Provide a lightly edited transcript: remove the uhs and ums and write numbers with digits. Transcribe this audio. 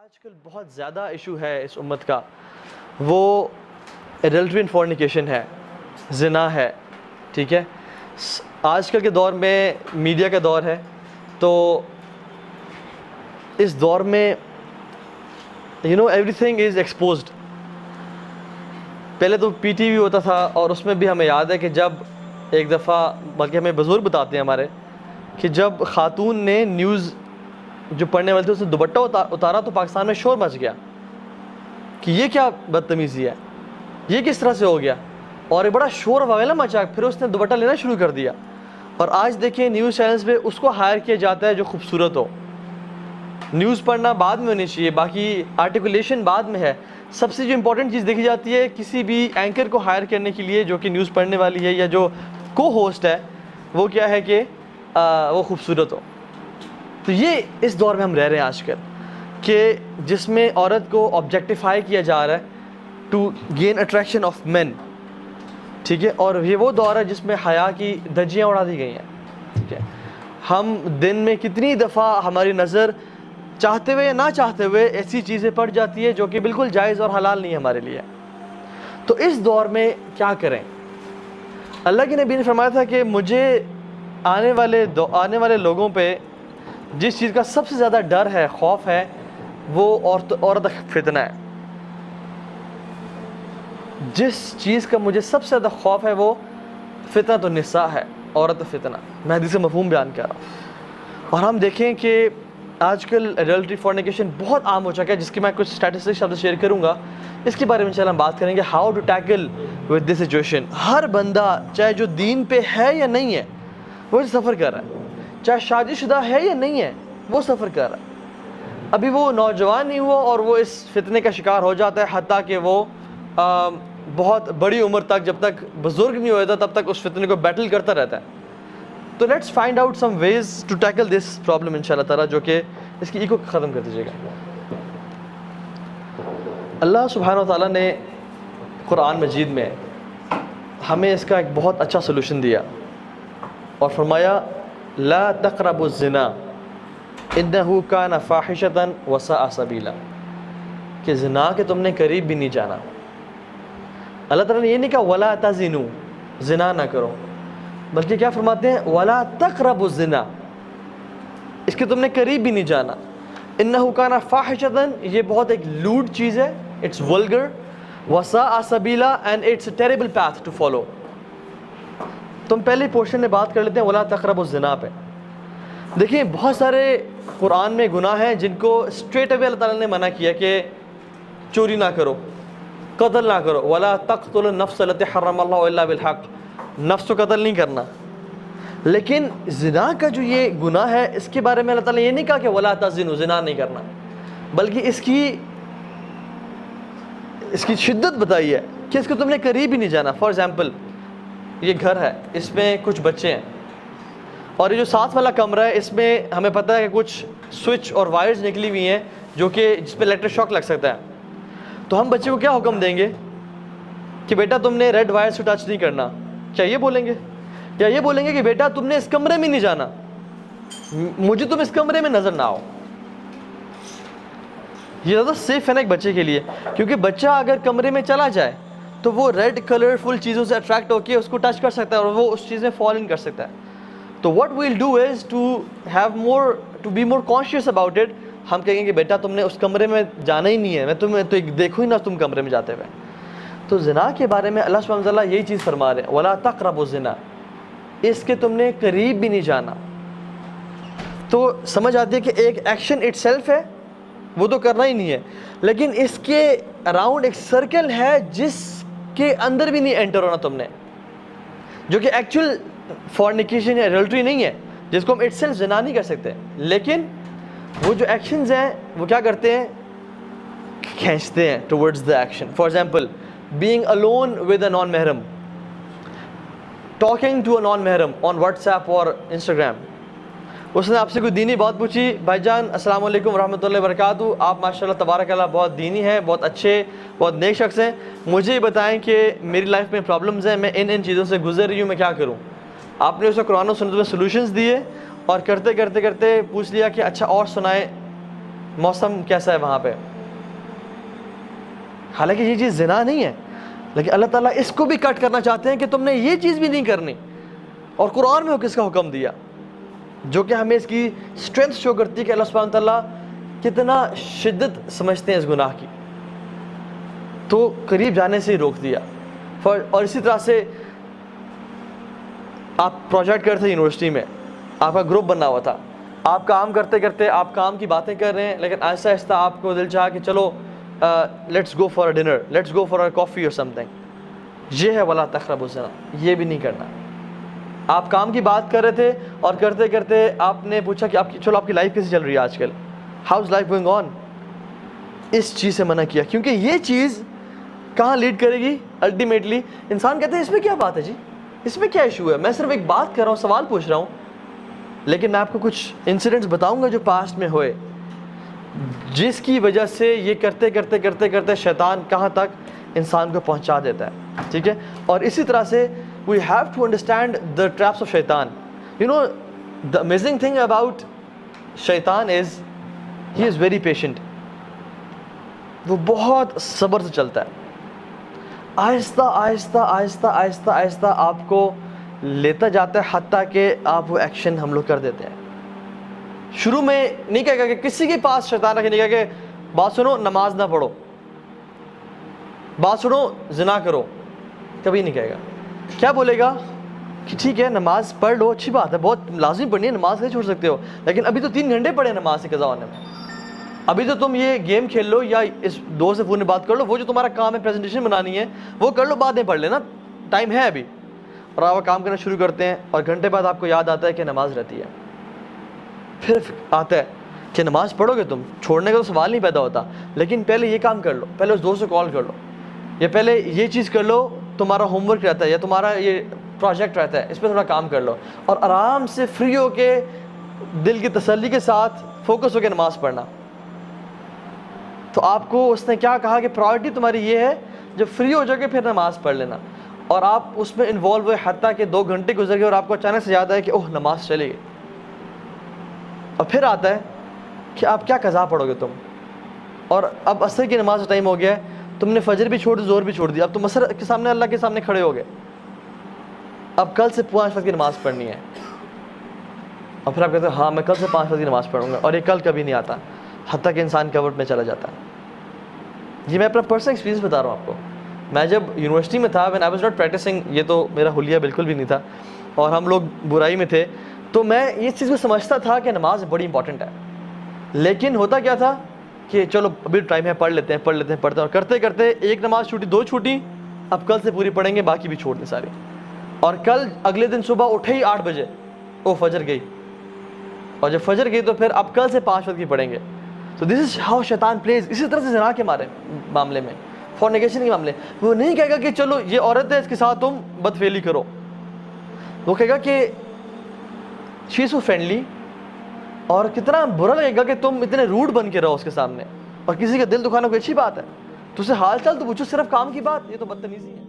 آج کل بہت زیادہ ایشو ہے اس امت کا، وہ ایڈلٹری اینڈ فورنیکیشن ہے، زنا ہے، ٹھیک ہے۔ آج کل کے دور میں میڈیا کا دور ہے، تو اس دور میں ایوری تھنگ از ایکسپوزڈ۔ پہلے تو پی ٹی وی ہوتا تھا، اور اس میں بھی ہمیں یاد ہے کہ جب ایک دفعہ، بلکہ ہمیں بزرگ بتاتے ہیں ہمارے، کہ جب خاتون نے نیوز جو پڑھنے والے تھے اس نے دوپٹہ اتارا تو پاکستان میں شور مچ گیا کہ یہ کیا بدتمیزی ہے، یہ کس طرح سے ہو گیا، اور ایک بڑا شور وغیرہ مچا۔ پھر اس نے دوپٹہ لینا شروع کر دیا، اور آج دیکھیں نیوز چینلز پہ اس کو ہائر کیا جاتا ہے جو خوبصورت ہو۔ نیوز پڑھنا بعد میں ہونی چاہیے، باقی آرٹیکولیشن بعد میں ہے۔ سب سے جو امپورٹنٹ چیز دیکھی جاتی ہے کسی بھی اینکر کو ہائر کرنے کے لیے جو کہ نیوز پڑھنے والی ہے یا جو کو ہوسٹ ہے، وہ کیا ہے کہ وہ خوبصورت ہو۔ تو یہ اس دور میں ہم رہ رہے ہیں آج کل، کہ جس میں عورت کو آبجیکٹیفائی کیا جا رہا ہے ٹو گین اٹریکشن آف مین، ٹھیک ہے۔ اور یہ وہ دور ہے جس میں حیا کی دھجیاں اڑا دی گئی ہیں، ٹھیک ہے۔ ہم دن میں کتنی دفعہ ہماری نظر چاہتے ہوئے یا نہ چاہتے ہوئے ایسی چیزیں پڑ جاتی ہے جو کہ بالکل جائز اور حلال نہیں ہے ہمارے لیے۔ تو اس دور میں کیا کریں؟ اللہ کے نبی نے فرمایا تھا کہ مجھے آنے والے لوگوں پہ جس چیز کا سب سے زیادہ ڈر ہے، خوف ہے، وہ عورت فتنہ ہے۔ جس چیز کا مجھے سب سے زیادہ خوف ہے وہ فتنۃ النساء ہے، عورت فتنہ۔ میں حدیث مفہوم بیان کر رہا ہوں۔ اور ہم دیکھیں کہ آج کل ایڈلٹری فورنیکیشن بہت عام ہو چکا ہے، جس کی میں کچھ اسٹیٹسٹکس آپ سے شیئر کروں گا۔ اس کے بارے میں انشاءاللہ ہم بات کریں گے، how to tackle with this situation. ہر بندہ چاہے جو دین پہ ہے یا نہیں ہے وہ سفر کر رہا ہے، چاہے شادی شدہ ہے یا نہیں ہے وہ سفر کر رہا ہے۔ ابھی وہ نوجوان نہیں ہوا اور وہ اس فتنے کا شکار ہو جاتا ہے، حتیٰ کہ وہ بہت بڑی عمر تک، جب تک بزرگ نہیں ہوتا تب تک اس فتنے کو بیٹل کرتا رہتا ہے۔ تو let's find out some ways to tackle this problem انشاءاللہ تعالیٰ، جو کہ اس کی ایگو ختم کر دیجیے گا۔ اللہ سبحانہ و تعالیٰ نے قرآن مجید میں ہمیں اس کا ایک بہت اچھا سلوشن دیا، اور فرمایا لا تقربوا الزنا انہ کان فاحشۃ وساء سبیلا، کہ زنا کے تم نے قریب بھی نہیں جانا۔ اللہ تعالیٰ نے یہ نہیں کہا ولا تزنوا، زنا نہ کرو، بلکہ کیا فرماتے ہیں ولا تقربوا الزنا، اس کے تم نے قریب بھی نہیں جانا۔ انہ کان فاحشۃ، یہ بہت ایک لوڈ چیز ہے، اٹس ولگر، وساء سبیلا، and it's a terrible path to follow. تم پہلے پورشن میں بات کر لیتے ہیں ولا تقربوا الزنا پہ۔ دیکھیں بہت سارے قرآن میں گناہ ہیں جن کو اسٹریٹ اوے اللہ تعالیٰ نے منع کیا کہ چوری نہ کرو، قتل نہ کرو، ولا تقتلوا النفس التي حرم اللہ الا بالحق، نفس کو قتل نہیں کرنا۔ لیکن زنا کا جو یہ گناہ ہے اس کے بارے میں اللہ تعالیٰ نے یہ نہیں کہا کہ ولا تزنوا، زنا نہیں کرنا، بلکہ اس کی شدت بتائی ہے کہ اس کو تم نے قریب ہی نہیں جانا۔ فار ایگزامپل یہ گھر ہے، اس میں کچھ بچے ہیں، اور یہ جو ساتھ والا کمرہ ہے اس میں ہمیں پتہ ہے کہ کچھ سوئچ اور وائرز نکلی ہوئی ہیں جو کہ جس پہ الیکٹرک شاک لگ سکتا ہے۔ تو ہم بچے کو کیا حکم دیں گے کہ بیٹا تم نے ریڈ وائر سے ٹچ نہیں کرنا؟ کیا یہ بولیں گے؟ یا یہ بولیں گے کہ بیٹا تم نے اس کمرے میں نہیں جانا، مجھے تم اس کمرے میں نظر نہ آؤ؟ یہ زیادہ سیف ہے نا ایک بچے کے لیے، کیونکہ بچہ اگر کمرے میں چلا جائے تو وہ ریڈ کلرفل چیزوں سے اٹریکٹ ہو کے اس کو ٹچ کر سکتا ہے اور وہ اس چیز میں فال ان کر سکتا ہے۔ تو what we'll do is to be more conscious about it۔ ہم کہیں گے کہ بیٹا تم نے اس کمرے میں جانا ہی نہیں ہے، میں تمہیں تو دیکھوں ہی نہ تم کمرے میں جاتے ہوئے۔ تو زنا کے بارے میں اللہ سبحانہ وتعالیٰ یہی چیز فرما رہے ہیں ولا تقربوا الزنا، اس کے تم نے قریب بھی نہیں جانا۔ تو سمجھ آتی ہے کہ ایک ایکشن اٹ سیلف ہے، وہ تو کرنا ہی نہیں ہے، لیکن اس کے اراؤنڈ ایک سرکل ہے جس کے اندر بھی نہیں انٹر ہونا تم نے، جو کہ ایکچوئل فورنیکیشن یا ایڈلٹری نہیں ہے، جس کو ہم اٹ سیلف زنا نہیں کر سکتے، لیکن وہ جو ایکشنز ہیں وہ کیا کرتے ہیں، کھینچتے ہیں towards the action. For example being alone with a non محرم، ٹاکنگ ٹو a non محرم آن واٹس ایپ اور انسٹاگرام۔ اس نے آپ سے کوئی دینی بات پوچھی، بھائی جان السلام علیکم ورحمۃ اللہ وبرکاتہ، آپ ماشاء اللہ تبارک اللہ بہت دینی ہیں، بہت اچھے، بہت نیک شخص ہیں، مجھے بتائیں کہ میری لائف میں پرابلمز ہیں، میں ان چیزوں سے گزر رہی ہوں، میں کیا کروں؟ آپ نے اسے قرآن و سنت میں سلوشنز دیے، اور کرتے کرتے پوچھ لیا کہ اچھا اور سنائیں، موسم کیسا ہے وہاں پہ. حالانکہ یہ چیز زنا نہیں ہے, لیکن اللہ تعالیٰ اس کو بھی کٹ کرنا چاہتے ہیں کہ تم نے یہ چیز بھی نہیں کرنی. اور قرآن میں کس کا حکم دیا, جو کہ ہمیں اس کی اسٹرینتھ شو کرتی ہے کہ اللہ سبحانہ تعالیٰ کتنا شدت سمجھتے ہیں اس گناہ کی, تو قریب جانے سے ہی روک دیا. اور اسی طرح سے آپ پروجیکٹ کرتے تھے یونیورسٹی میں, آپ کا گروپ بنا ہوا تھا, آپ کام کرتے کرتے آپ کام کی باتیں کر رہے ہیں, لیکن آہستہ آہستہ آپ کو دل چاہا کہ چلو let's go for a dinner, let's go for a coffee اور سم تھنگ. یہ ہے ولا تقربوا الزنا, یہ بھی نہیں کرنا. آپ کام کی بات کر رہے تھے اور کرتے کرتے آپ نے پوچھا کہ چلو آپ کی لائف کیسے چل رہی ہے آج کل, how is life going on. اس چیز سے منع کیا, کیونکہ یہ چیز کہاں لیڈ کرے گی الٹیمیٹلی. انسان کہتے ہیں اس میں کیا بات ہے جی, اس میں کیا ایشو ہے, میں صرف ایک بات کر رہا ہوں, سوال پوچھ رہا ہوں. لیکن میں آپ کو کچھ انسیڈنٹس بتاؤں گا جو پاسٹ میں ہوئے, جس کی وجہ سے یہ کرتے کرتے کرتے کرتے شیطان کہاں تک انسان کو پہنچا دیتا ہے. ٹھیک ہے, اور اسی طرح سے we have to understand the traps of shaitan. You know, the amazing thing about shaitan is he is very patient. وہ بہت صبر سے چلتا ہے, آہستہ آہستہ آہستہ آہستہ آہستہ آپ کو لیتا جاتا ہے, حتیٰ کہ آپ وہ ایکشن ہم لوگ کر دیتے ہیں. شروع میں نہیں کہے گا کہ کسی کے پاس شیطان رکھے, نہیں کہے کہ بات سنو نماز نہ پڑھو, بات سنو زنا کرو, کبھی نہیں کہے گا. کیا بولے گا کہ ٹھیک ہے نماز پڑھ لو, اچھی بات ہے, بہت لازمی پڑھنی ہے, نماز نہیں چھوڑ سکتے ہو, لیکن ابھی تو 3 گھنٹے پڑے ہیں نماز سے قضا ہونے میں, ابھی تو تم یہ گیم کھیل لو یا اس دوست سے فون میں بات کر لو, وہ جو تمہارا کام ہے پریزنٹیشن بنانی ہے وہ کر لو, بعد میں پڑھ لینا, ٹائم ہے ابھی. اور آپ کام کرنا شروع کرتے ہیں اور گھنٹے بعد آپ کو یاد آتا ہے کہ نماز رہتی ہے. پھر آتا ہے کہ نماز پڑھو گے تم, چھوڑنے کا تو سوال نہیں پیدا ہوتا, لیکن پہلے یہ کام کر لو, پہلے اس دوست سے کال کر لو, یا پہلے یہ چیز کر لو, تمہارا ہوم ورک رہتا ہے یا تمہارا یہ پروجیکٹ رہتا ہے, اس پہ تھوڑا کام کر لو, اور آرام سے فری ہو کے دل کی تسلی کے ساتھ فوکس ہو کے نماز پڑھنا. تو آپ کو اس نے کیا کہا کہ پرائورٹی تمہاری یہ ہے, جب فری ہو جاؤ گے پھر نماز پڑھ لینا. اور آپ اس میں انوالو ہوئے, حتیٰ کہ 2 گھنٹے گزر گئے اور آپ کو اچانک سے یاد آیا کہ اوہ نماز چلے گئی. اور پھر آتا ہے کہ آپ کیا قضا پڑھو گے تم, اور اب عصر کی نماز کا ٹائم ہو گیا ہے, تم نے فجر بھی چھوڑ دی, زور بھی چھوڑ دی, اب تم عصر کے سامنے اللہ کے سامنے کھڑے ہو گئے, اب کل سے 5 وقت کی نماز پڑھنی ہے. اور پھر آپ کہتے ہیں ہاں میں کل سے 5 وقت کی نماز پڑھوں گا, اور یہ کل کبھی نہیں آتا, حتیٰ کہ انسان کورٹ میں چلا جاتا ہے. یہ میں اپنا پرسنل ایکسپیرینس بتا رہا ہوں آپ کو. میں جب یونیورسٹی میں تھا, when I was not practicing, یہ تو میرا حلیہ بالکل بھی نہیں تھا, اور ہم لوگ برائی میں تھے, تو میں اس چیز کو سمجھتا تھا کہ نماز بڑی امپورٹنٹ ہے. لیکن ہوتا کیا تھا کہ چلو ابھی ٹائم ہے, پڑھ لیتے ہیں پڑھتے ہیں, اور کرتے کرتے ایک نماز چھوٹی, 2 چھوٹی, اب کل سے پوری پڑھیں گے, باقی بھی چھوڑ دیں ساری. اور کل اگلے دن صبح اٹھے ہی 8 بجے, او فجر گئی, اور جب فجر گئی تو پھر اب کل سے 5 وقت کی پڑھیں گے. تو دس از ہاؤ شیطان پلیز. اسی طرح سے زنا کے معاملے میں, فورنیکیشن کے معاملے, وہ نہیں کہے گا کہ چلو یہ عورت ہے اس کے ساتھ تم بدفعلی کرو, وہ کہے گا کہ شی از سو فرینڈلی, اور کتنا برا لگے گا کہ تم اتنے روڈ بن کے رہو اس کے سامنے, اور کسی کا دل دکھانا کوئی اچھی بات ہے, تو اسے حال چال تو پوچھو, صرف کام کی بات, یہ تو بدتمیزی ہے.